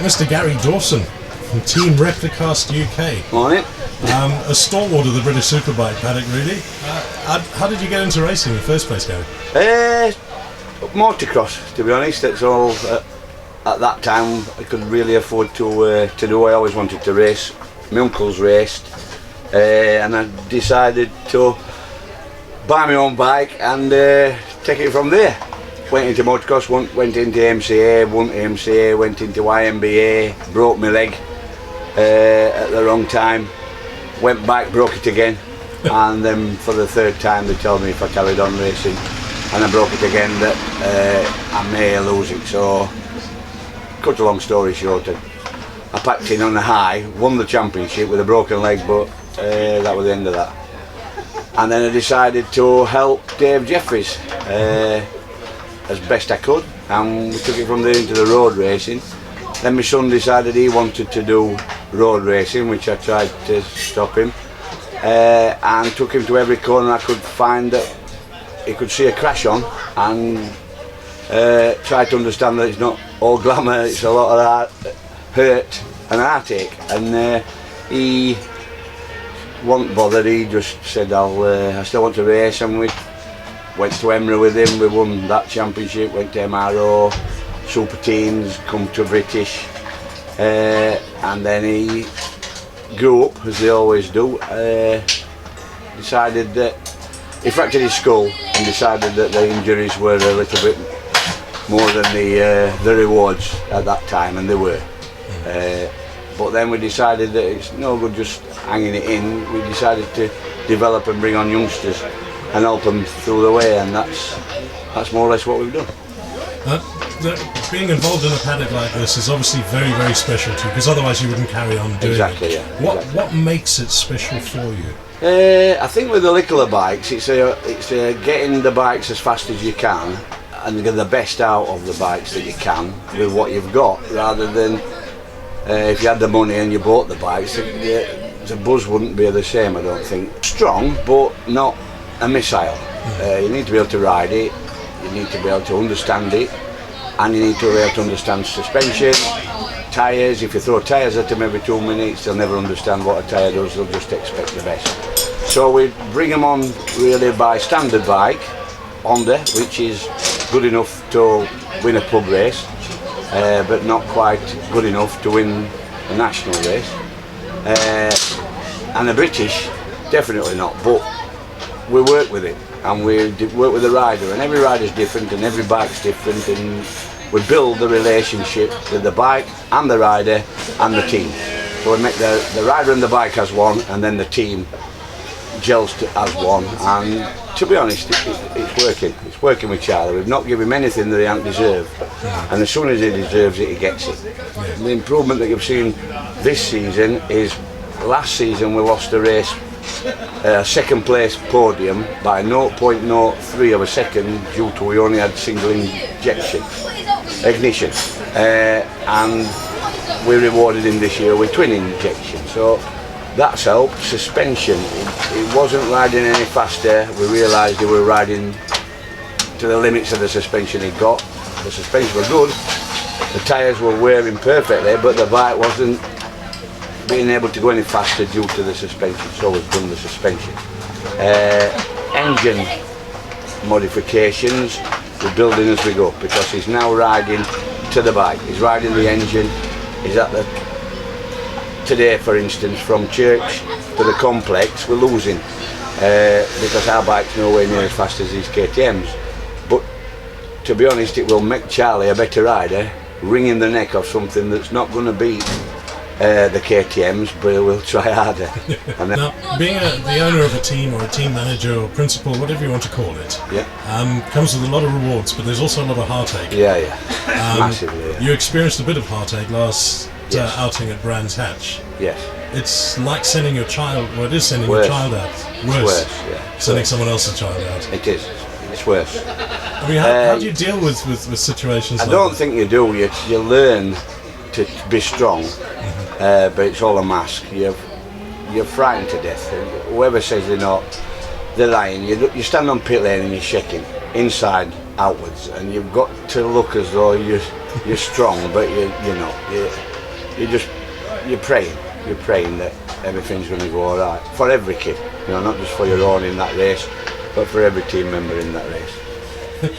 Mr. Gary Dawson from Team Repli-cast UK. Morning. A stalwart of the British Superbike paddock, really. How did you get into racing in the first place, Gary? Motocross, to be honest. That's all. At that time, I couldn't really afford to do. I always wanted to race. My uncles raced, and I decided to buy my own bike and take it from there. Went into motocross, went into MCA, won MCA, went into IMBA, broke my leg at the wrong time, went back, broke it again, and then for the third time they told me if I carried on racing and I broke it again that I may lose it. So, cut a long story short, I packed in on the high, won the championship with a broken leg, but that was the end of that. And then I decided to help Dave Jeffries as best I could, and we took it from there into the road racing. Then my son decided he wanted to do road racing, which I tried to stop him, and took him to every corner I could find that he could see a crash on, and tried to understand that it's not all glamour, it's a lot of hurt and heartache. And he wasn't bothered, he just said, I still want to race, and we went to Emra with him, we won that championship, went to MRO, Super Teams, come to British, and then he grew up, as they always do, decided that he fractured his skull and decided that the injuries were a little bit more than the rewards at that time, and they were. But then we decided that it's no good just hanging it in. We decided to develop and bring on youngsters and help them through the way, and that's more or less what we've done. Being involved in a paddock like this is obviously very, very special to you, because otherwise you wouldn't carry on doing exactly, it. Yeah. What makes it special for you? I think with the littler bikes, it's getting the bikes as fast as you can and get the best out of the bikes that you can with what you've got, rather than if you had the money and you bought the bikes, the buzz wouldn't be the same, I don't think. Strong, but not a missile. You need to be able to ride it, you need to be able to understand it, and you need to be able to understand suspension, tyres. If you throw tyres at them every 2 minutes, they'll never understand what a tyre does, they'll just expect the best. So we bring them on really by standard bike, Honda, which is good enough to win a club race, but not quite good enough to win a national race. And the British, definitely not, but we work with it, and we work with the rider, and every rider's different and every bike's different, and we build the relationship with the bike and the rider and the team. So we make the rider and the bike as one, and then the team gels as one, and to be honest, it's working. It's working with Charlie. We've not given him anything that he hasn't deserved, and as soon as he deserves it, he gets it. The improvement that you've seen this season is, last season we lost a race, second place podium by 0.03 of a second due to we only had single ignition, and we rewarded him this year with twin injection. So that's helped. Suspension, it wasn't riding any faster. We realised he were riding to the limits of the suspension he got. The suspension was good, the tyres were wearing perfectly, but the bike wasn't being able to go any faster due to the suspension, so we've done the suspension. Engine modifications, we're building as we go, because he's now riding to the bike, he's riding the engine, he's at the, today for instance, from church to the complex, we're losing, because our bike's nowhere near as fast as these KTMs. But to be honest, it will make Charlie a better rider, wringing the neck of something that's not going to beat the KTMs, but we'll try harder. And now, being the owner of a team, or a team manager, or principal, whatever you want to call it, comes with a lot of rewards, but there's also a lot of heartache. Massively. Yeah. You experienced a bit of heartache last outing at Brands Hatch. Yes. It's like sending your child, well, it is sending your child out. Worse. Sending someone else's child out. It is. It's worse. I mean, how do you deal with situations like that? I don't think you do. You learn to be strong, but it's all a mask. You're frightened to death. Whoever says they're not, they're lying. You stand on pit lane and you're shaking inside outwards, and you've got to look as though you're strong, but you're praying that everything's going to go all right for every kid, you know, not just for your own in that race, but for every team member in that race.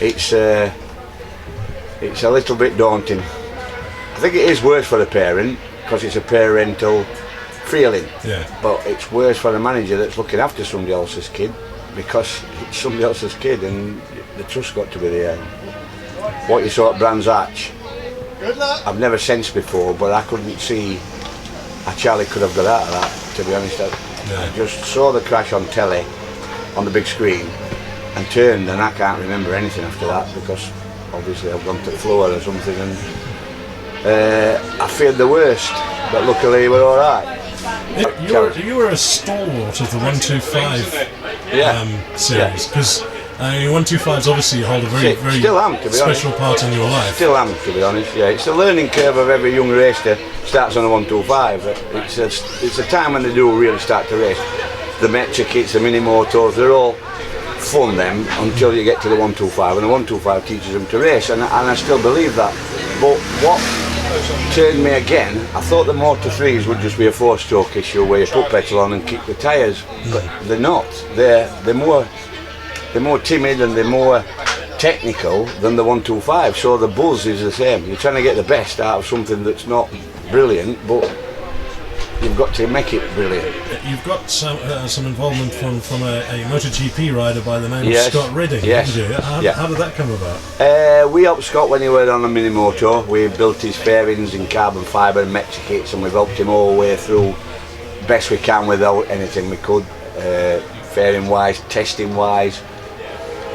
It's a little bit daunting. I think it is worse for the parent because it's a parental feeling, but it's worse for the manager that's looking after somebody else's kid because it's somebody else's kid and the trust's got to be there. What you saw at Brands Hatch, I've never sensed before, but I couldn't see how Charlie could have got out of that, to be honest. I just saw the crash on telly, on the big screen, and turned, and I can't remember anything after that because obviously I've gone to the floor or something, and I feared the worst, but luckily we're all right. You were a stalwart of the 125 series, because 125s obviously hold a very special part in your life. Still am, to be honest. Yeah, it's the learning curve of every young racer starts on a 125. It's a time when they do really start to race. The Metro kits, the mini motors, they're all fun then until you get to the 125, and the 125 teaches them to race, and I still believe that. But what turned me again, I thought the Motor 3s would just be a 4-stroke issue where you put petrol on and kick the tyres, but they're not. They're more timid and they're more technical than the 125, so the buzz is the same. You're trying to get the best out of something that's not brilliant, but you've got to make it brilliant. You've got some involvement from a MotoGP rider by the name of Scott Redding, haven't you? How did that come about? We helped Scott when he was on a mini motor. We built his fairings in carbon fibre and Metro kits, and we've helped him all the way through best we can without anything we could, fairing wise, testing wise.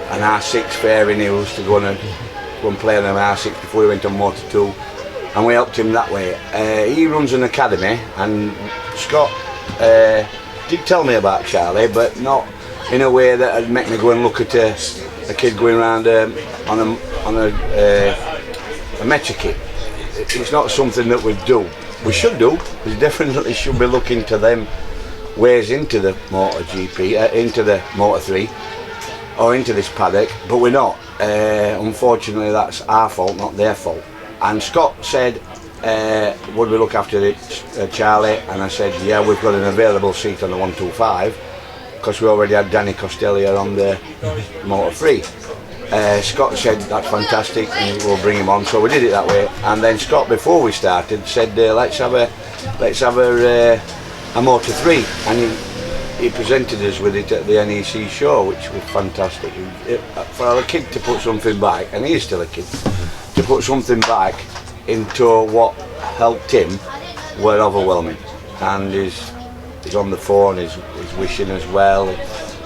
An R6 fairing, he was to go and play on an R6 before he went on Motor 2, and we helped him that way. He runs an academy, and Scott did tell me about Charlie, but not in a way that would make me go and look at a kid going around on a Metro kit. It's not something that we do. We should do. We definitely should be looking to them ways into the MotoGP, into the Motor 3. Or into this paddock, but we're not. Unfortunately, that's our fault, not their fault. And Scott said, would we look after it, Charlie? And I said, yeah, we've got an available seat on the 125 because we already had Danny Costellia on the Motor 3. Scott said, that's fantastic, and we'll bring him on. So we did it that way. And then Scott, before we started, said, let's have a Motor 3. And he presented us with it at the NEC show, which was fantastic. For a kid to put something back, and he is still a kid, to put something back into what helped him were overwhelming. And he's on the phone, he's wishing as well,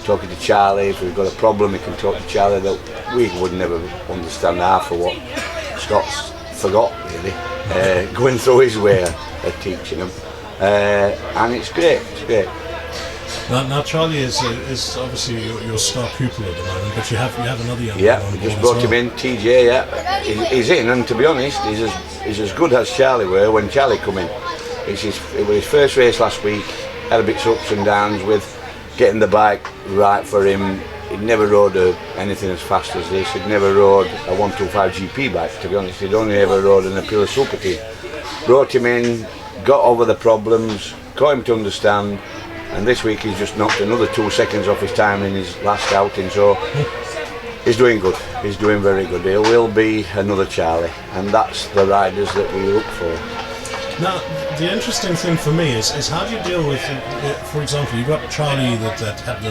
talking to Charlie. If we've got a problem, he can talk to Charlie. That we would never understand half of what Scott's forgot, really, going through his way of teaching him. And it's great, it's great. Now Charlie is obviously your star pupil at the moment, but you have another young man. Yeah, we just brought him in, TJ. Yeah, he's in, and to be honest, he's as good as Charlie were when Charlie come in. It was his first race last week. Had a bit of ups and downs with getting the bike right for him. He'd never rode anything as fast as this. He'd never rode a 125 GP bike. To be honest, he'd only ever rode an Aprilia Super Team. Brought him in, got over the problems, got him to understand. And this week he's just knocked another 2 seconds off his time in his last outing, so he's doing good. He's doing very good. He will be another Charlie, and that's the riders that we look for. Now, the interesting thing for me is how do you deal with, for example, you've got Charlie that had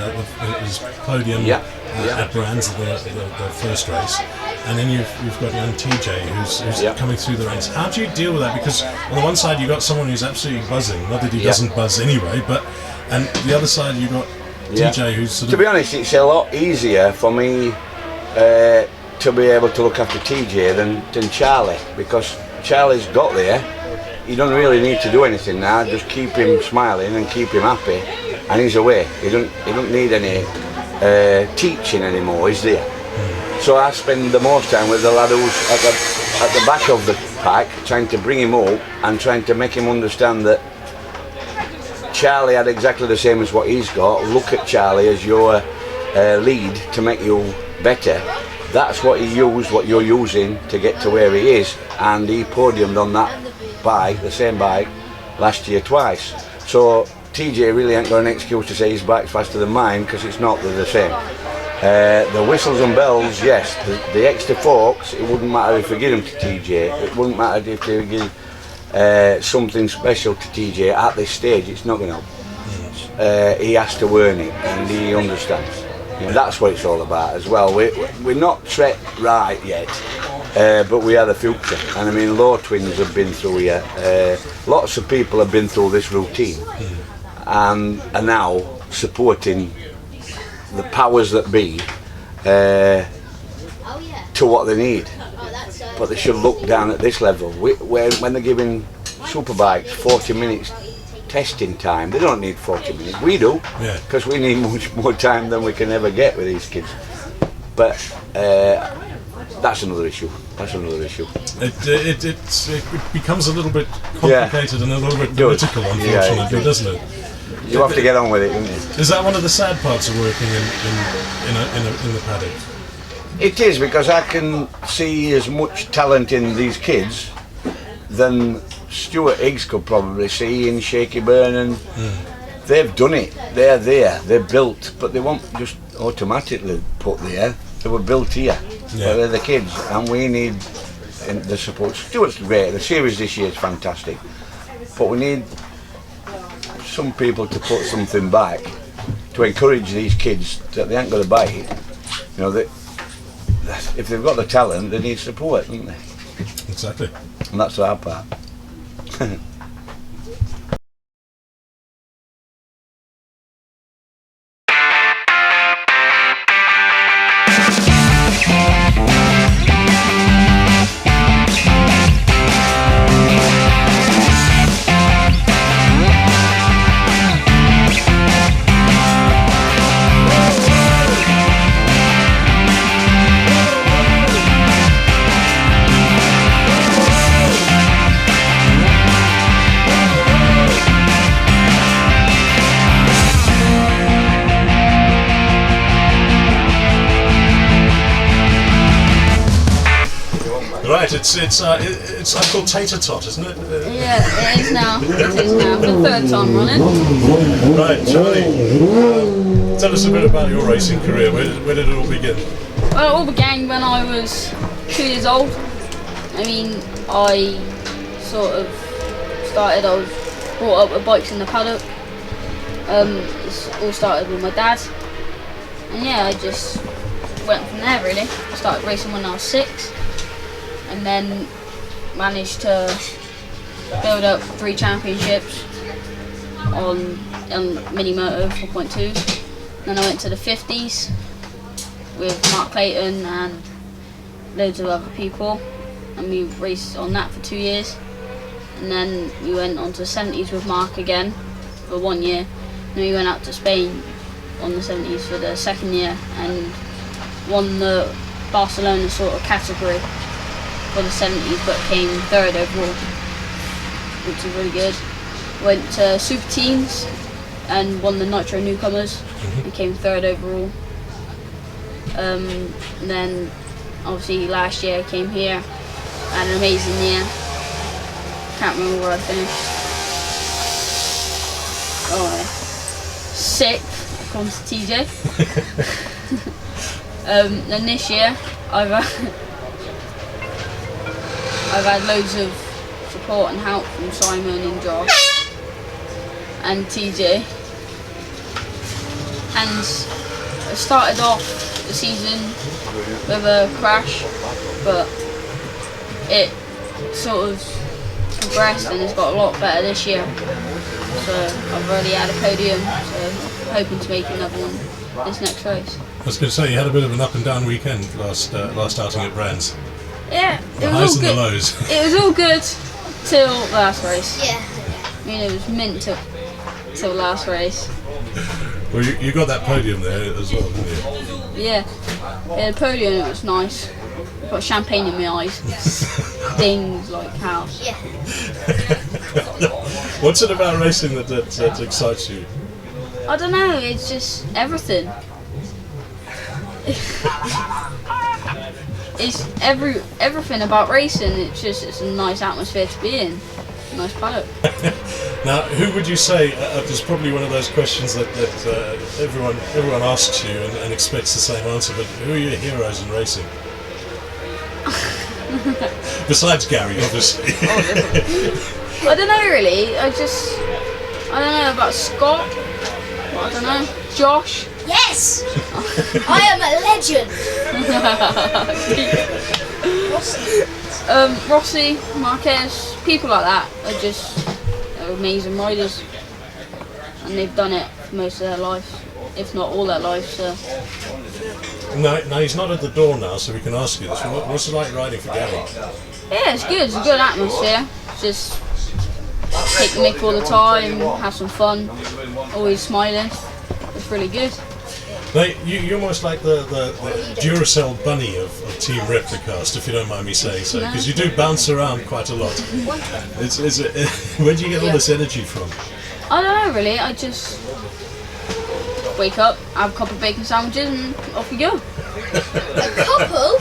his podium at Brands, the first race, and then you've got young TJ who's coming through the ranks. How do you deal with that? Because on the one side you've got someone who's absolutely buzzing, not that he doesn't buzz anyway, but and the other side you've got TJ who's sort of... To be honest, it's a lot easier for me to be able to look after TJ than Charlie, because Charlie's got there. You don't really need to do anything now, just keep him smiling and keep him happy, and he's away. He don't need any teaching anymore, he's there. So I spend the most time with the lad who's at the back of the pack, trying to bring him up and trying to make him understand that Charlie had exactly the same as what he's got. Look at Charlie as your lead to make you better, that's what he used, what you're using to get to where he is, and he podiumed on that bike, the same bike, last year twice. So TJ really ain't got an excuse to say his bike's faster than mine, because it's not, they're the same. The whistles and bells, yes, the extra forks, it wouldn't matter if we give them to TJ, it wouldn't matter if we give something special to TJ at this stage, it's not going to help. He has to earn it, and he understands. That's what it's all about as well. We're not tread right yet, but we are the future. And I mean, Law Twins have been through here. Lots of people have been through this routine and are now supporting the powers that be to what they need. But they should look down at this level. When they're giving superbikes 40 minutes testing time, they don't need 40 minutes. We do, because we need much more time than we can ever get with these kids. But that's another issue. That's another issue. It becomes a little bit complicated and a little bit political, unfortunately, doesn't it? You have to get on with it, don't you? Is that one of the sad parts of working in the paddock? It is, because I can see as much talent in these kids than Stuart Higgs could probably see in Shaky Byrne. They've done it. They're there. They're built, but they won't just automatically put there. They were built here. But they're the kids, and we need the support. Stuart's great. The series this year is fantastic, but we need some people to put something back to encourage these kids that they ain't going to buy it. You know, that if they've got the talent, they need support, don't they? Exactly. And that's our part. Right, it's called Tater Tot, isn't it? Yeah, it is now. It is now. For the third time running. Right, Charlie, tell us a bit about your racing career. Where did it all begin? Well, it all began when I was 2 years old. I mean, I sort of started, I was brought up with bikes in the paddock. It all started with my dad. And yeah, I just went from there really. I started racing when I was 6. And then managed to build up 3 championships on mini moto 4.2s. Then I went to the 50s with Mark Clayton and loads of other people, and we raced on that for 2 years. And then we went on to the 70s with Mark again for 1 year. Then we went out to Spain on the 70s for the 2nd year and won the Barcelona sort of category for the 70s, but came 3rd overall, which was really good. Went to Super Teams and won the Nitro Newcomers and came 3rd overall. And then obviously last year I came here, had an amazing year. Can't remember where I finished. Oh, 6th according to TJ. Then this year I've had loads of support and help from Simon and Josh and TJ, and I started off the season with a crash, but it sort of progressed and it's got a lot better this year, so I've already had a podium, so I'm hoping to make another one this next race. I was going to say, you had a bit of an up and down weekend last outing at Brands. Yeah, the highs and the lows. It was all good till last race. Yeah. I mean, it was mint till last race. Well, you got that podium there as well, didn't you? Yeah, the podium, it was nice. Got champagne in my eyes. Stings like house. Yeah. What's it about racing that excites you? I don't know, it's just everything. it's everything about racing. It's a nice atmosphere to be in. Nice paddock. Now, who would you say? There's probably one of those questions that everyone asks you and expects the same answer. But who are your heroes in racing? Besides Gary, obviously. I don't know really. I don't know about Scott. I don't know. Josh. Yes! I am a legend! Rossi, Marquez, people like that are they're amazing riders. And they've done it for most of their lives, if not all their lives. So. No, he's not at the door now, so we can ask you this. What's it like riding for Gary? Yeah, it's good. It's a good atmosphere. Just take the mick all the time, have some fun, always smiling. It's really good. You're almost like the Duracell bunny of Team Repli-cast, if you don't mind me saying so, because you do bounce around quite a lot. Where do you get all this energy from? I don't know really. I just wake up, have a couple of bacon sandwiches, and off we go. A couple?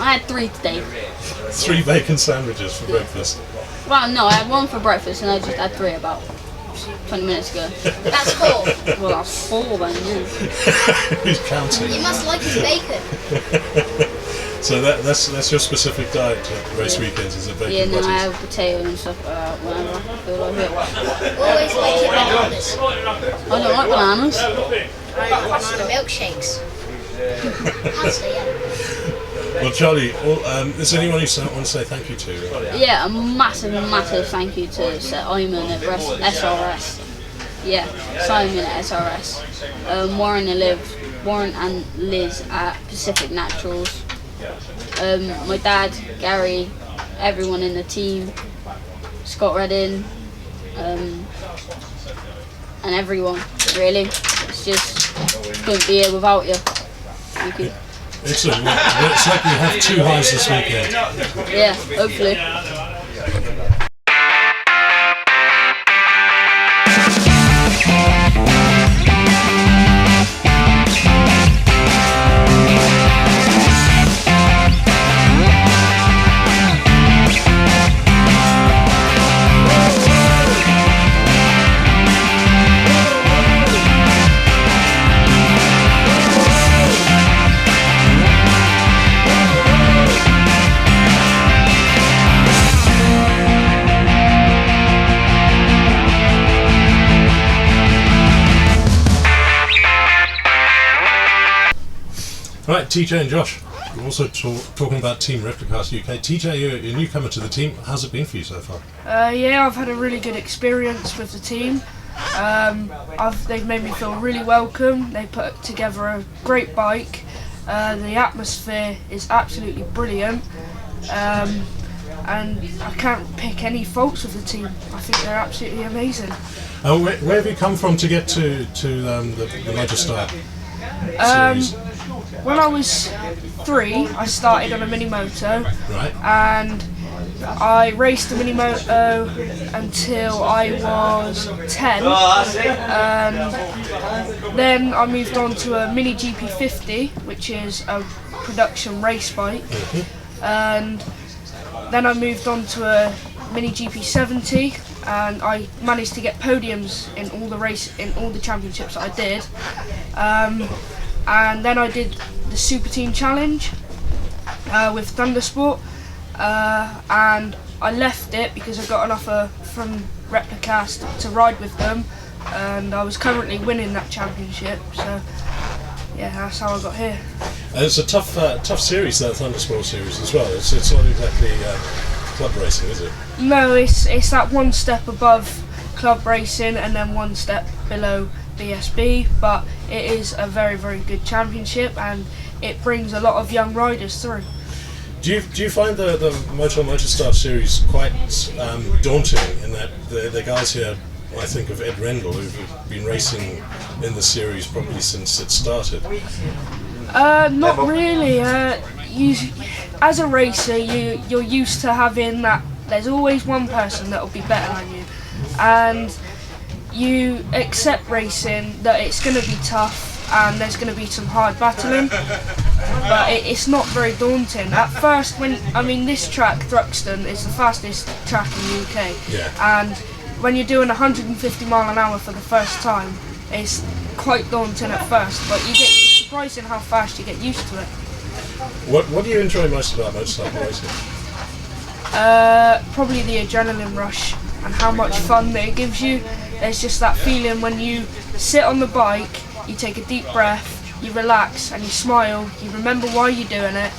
I had 3 today. 3 bacon sandwiches for breakfast. Well, no, I had 1 for breakfast, and I just had 3 about 20 minutes ago. That's 4. Well, that's 4 then, yeah. Who's counting? You must like his bacon. So that's your specific diet at race weekends, is it bacon? Yeah, and then butties? I have potato and stuff whenever I feel like it. Always like your bananas. I don't like bananas. Pasta milkshakes. Pasta, yeah. Well, Charlie, is there anyone you want to say thank you to? Yeah, a massive thank you to Simon at SRS. Yeah, Simon at SRS. Warren and Liz at Pacific Naturals. My dad, Gary, everyone in the team, Scott Reddin, and everyone, really. It's just, couldn't be here without you. Thank you. Excellent. Well, it's like we have 2 highs this weekend. Yeah, hopefully. Right, TJ and Josh, we're also talking about Team Repli-cast UK. TJ, you're a newcomer to the team. How's it been for you so far? Yeah, I've had a really good experience with the team. They've made me feel really welcome. They put together a great bike. The atmosphere is absolutely brilliant. And I can't pick any faults with the team. I think they're absolutely amazing. Where have you come from to get to the Magister series? When I was 3, I started on a mini moto, Right. and I raced a mini moto until I was 10, and then I moved on to a mini GP50, which is a production race bike, and then I moved on to a mini GP70, and I managed to get podiums in all the championships that I did. And then I did the Super Team Challenge with Thundersport, and I left it because I got an offer from Repli-cast to ride with them, and I was currently winning that championship, so yeah, that's how I got here. It's a tough series, that Thundersport series as well. It's not exactly club racing, is it? No, it's that one step above club racing and then one step below BSB, but it is a very, very good championship, and it brings a lot of young riders through. Do you find the Motorstar series quite daunting in that the guys here, I think of Ed Rendell, who've been racing in the series probably since it started? Not really. As a racer, you're used to having that. There's always one person that will be better than you, and you accept racing that it's going to be tough. and there's going to be some hard battling, but it's not very daunting. At first, this track, Thruxton, is the fastest track in the UK, and when you're doing 150 mile an hour for the first time, it's quite daunting at first, but it's surprising how fast you get used to it. What do you enjoy most about motorcycle racing? Probably the adrenaline rush and how much fun that it gives you. There's just that feeling when you sit on the bike, you take a deep breath, you relax and you smile, you remember why you're doing it,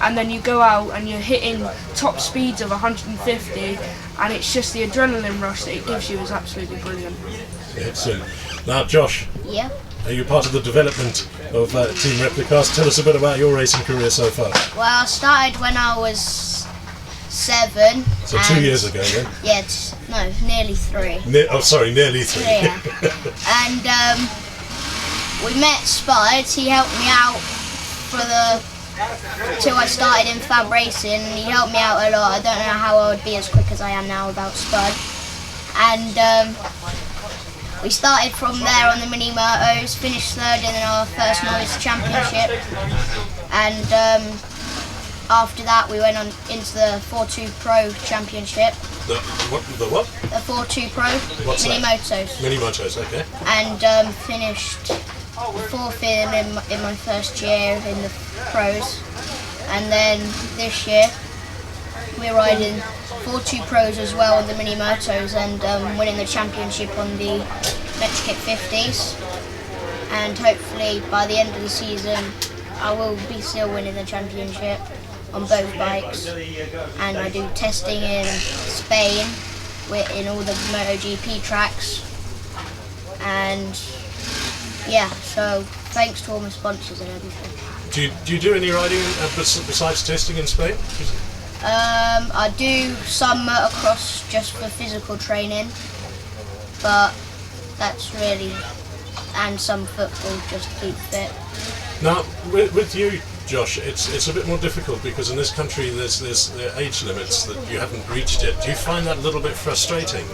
and then you go out and you're hitting top speeds of 150, and it's just the adrenaline rush that it gives you is absolutely brilliant. Excellent. Now Josh, Yeah. are you part of the development of Team Repli-cast? Tell us a bit about your racing career so far. Well, I started when I was 7. So 2 years ago then? Yeah, nearly 3. Nearly 3. Yeah. And we met Spud. He helped me out till I started in fab racing. He helped me out a lot. I don't know how I would be as quick as I am now without Spud. And we started from there on the mini motos, finished 3rd in our first novice championship, and after that we went on into the 4-2 Pro Championship. The what? The 4-2 Pro. What's mini that? motos. Mini motos, okay. And finished 4th in my first year in the pros, and then this year we're riding 4-2 Pros as well on the mini motos, and winning the championship on the Metrokit 50s, and hopefully by the end of the season I will be still winning the championship on both bikes. And I do testing in Spain in all the MotoGP tracks, and yeah, so thanks to all my sponsors and everything. Do you do any riding besides testing in Spain? I do some motocross just for physical training, but that's really, and some football just to keep fit. Now, with you, Josh, it's a bit more difficult because in this country there's age limits that you haven't reached yet. Do you find that a little bit frustrating?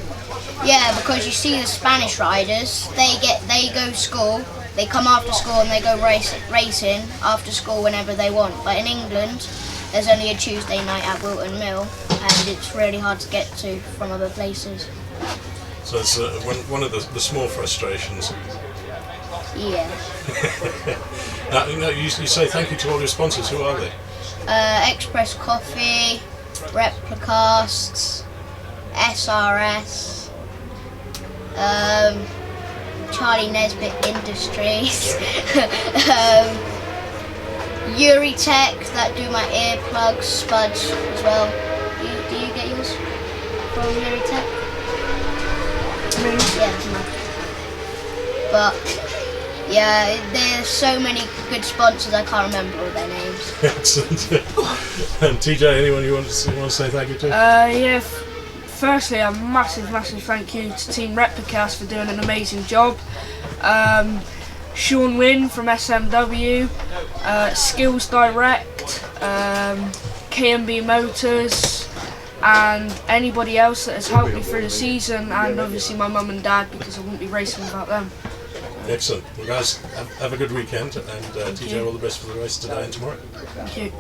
Yeah, because you see the Spanish riders, they go to school, they come after school and they go racing after school whenever they want. But in England, there's only a Tuesday night at Wilton Mill, and it's really hard to get to from other places. So it's one of the small frustrations. Yeah. Now, you say thank you to all your sponsors. Who are they? Express Coffee, Replicasts, SRS, Charlie Nesbitt Industries, Uritech that do my earplugs, Spuds as well. Do you get yours from Uritech? Yeah, no. But yeah, there's so many good sponsors I can't remember all their names. Excellent. And TJ, anyone you want to say thank you to? Yeah. Firstly, a massive thank you to Team Repli-cast for doing an amazing job. Sean Wynn from SMW, Skills Direct, KMB Motors, and anybody else that has helped me through the season, and obviously my mum and dad, because I wouldn't be racing without them. Excellent. Well guys, have a good weekend, and TJ, all the best for the race today and tomorrow. Thank you.